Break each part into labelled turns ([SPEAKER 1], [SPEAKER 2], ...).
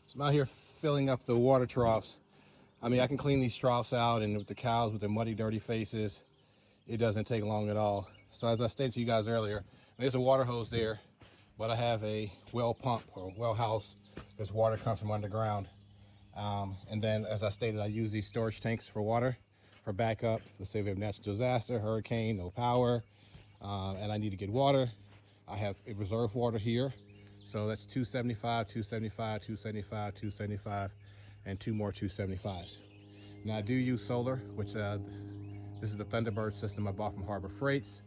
[SPEAKER 1] So I'm out here filling up the water troughs. I mean, I can clean these troughs out, and with the cows with their muddy, dirty faces, it doesn't take long at all. So as I stated to you guys earlier, there's a water hose there, but I have a well pump or well house. This water comes from underground. And then, as I stated, I use these storage tanks for water, for backup. Let's say we have natural disaster, hurricane, no power, and I need to get water. I have a reserve water here. So that's 275, 275, 275, 275, and two more 275s. Now I do use solar, which this is the Thunderbird system I bought from Harbor Freights.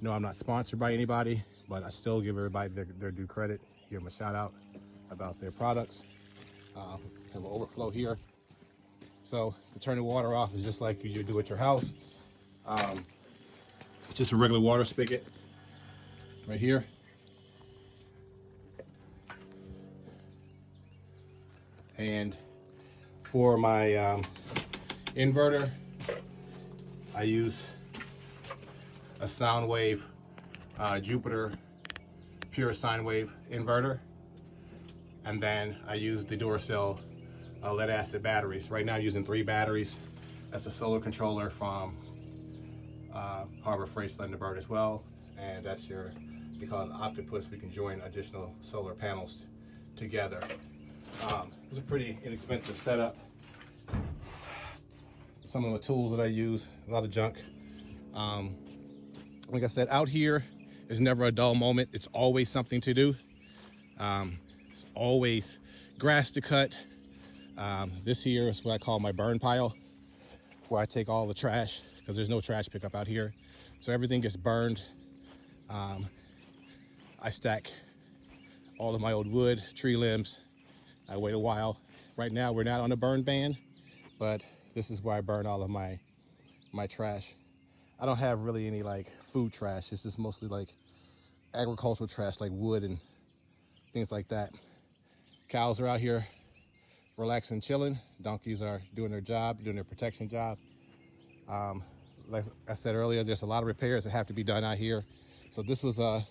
[SPEAKER 1] No, I'm not sponsored by anybody, but I still give everybody their due credit. Give them a shout out about their products. Have an overflow here. So to turn the water off is just like you do at your house. It's just a regular water spigot right here. And for my inverter, I use a Soundwave Jupiter pure sine wave inverter, and then I use the Duracell lead acid batteries. Right now I'm using 3 batteries. That's a solar controller from Harbor Freight Thunderbird as well, and that's your, we call it an octopus. We can join additional solar panels together. It's a pretty inexpensive setup. Some of the tools that I use, a lot of junk. Like I said, out here is never a dull moment. It's always something to do. It's always grass to cut. This here is what I call my burn pile, where I take all the trash, because there's no trash pickup out here. So everything gets burned. I stack all of my old wood, tree limbs. I wait a while. Right now we're not on a burn ban, but this is where I burn all of my trash. I don't have really any like food trash. It's just mostly like agricultural trash, like wood and things like that. Cows are out here relaxing, chilling. Donkeys are doing their job, doing their protection job. Like I said earlier, there's a lot of repairs that have to be done out here. So this was a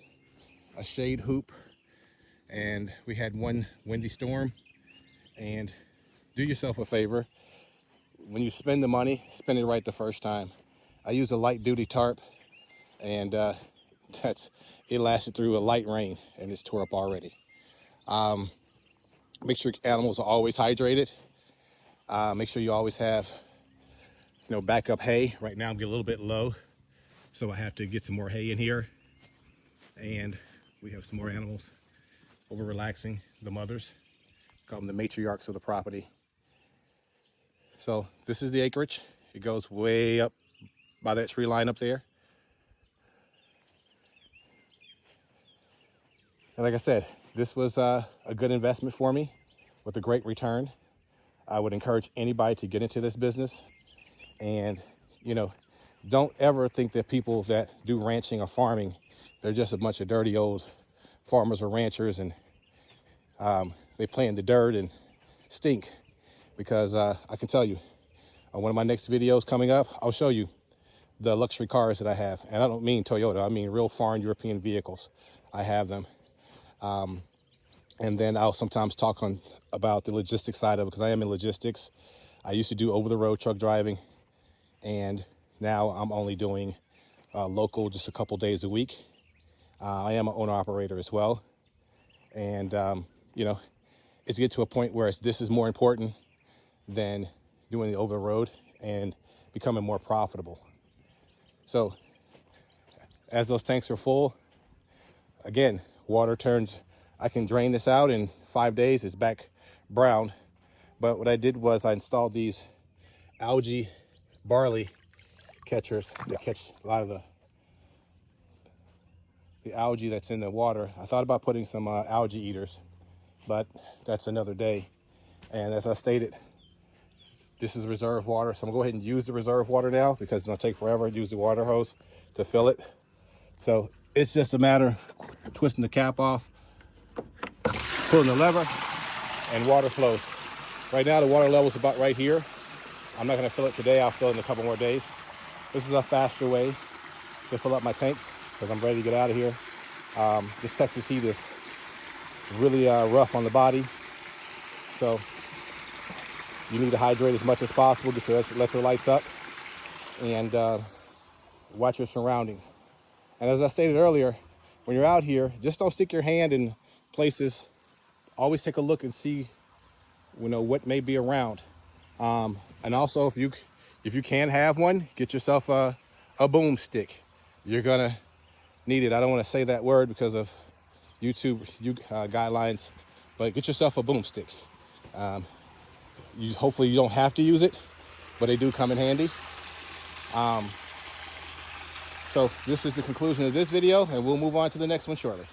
[SPEAKER 1] shade hoop, and we had one windy storm. And do yourself a favor, when you spend the money, spend it right the first time. I use a light duty tarp, and it lasted through a light rain, and it's tore up already. Make sure animals are always hydrated. Make sure you always have, backup hay. Right now I'm getting a little bit low, so I have to get some more hay in here. And we have some more animals over relaxing, the mothers. Call them the matriarchs of the property. So this is the acreage. It goes way up by that tree line up there. And like I said, this was a good investment for me with a great return. I would encourage anybody to get into this business. And, don't ever think that people that do ranching or farming, they're just a bunch of dirty old farmers or ranchers, and they play in the dirt and stink. Because I can tell you, on one of my next videos coming up, I'll show you the luxury cars that I have. And I don't mean Toyota, I mean real foreign European vehicles. I have them. And then I'll sometimes talk about the logistics side of it, because I am in logistics. I used to do over-the-road truck driving, and now I'm only doing local, just a couple days a week. I am an owner-operator as well. And, it's get to a point where this is more important than doing the over the road and becoming more profitable. So as those tanks are full, again, water turns, I can drain this out in 5 days, it's back brown. But what I did was I installed these algae barley catchers that catch a lot of the algae that's in the water. I thought about putting some algae eaters, but that's another day. And as I stated, this is reserve water. So I'm gonna go ahead and use the reserve water now, because it's gonna take forever to use the water hose to fill it. So it's just a matter of twisting the cap off, pulling the lever, and water flows. Right now the water level is about right here. I'm not gonna fill it today, I'll fill it in a couple more days. This is a faster way to fill up my tanks, because I'm ready to get out of here. This Texas heat is really rough on the body. So you need to hydrate as much as possible, get your electrolytes up, and watch your surroundings. And as I stated earlier, when you're out here, just don't stick your hand in places. Always take a look and see, what may be around. And also, if you can have one, get yourself a boomstick. You're gonna need it. I don't want to say that word because of YouTube guidelines, but get yourself a boomstick. Hopefully you don't have to use it, but they do come in handy. So this is the conclusion of this video, and we'll move on to the next one shortly.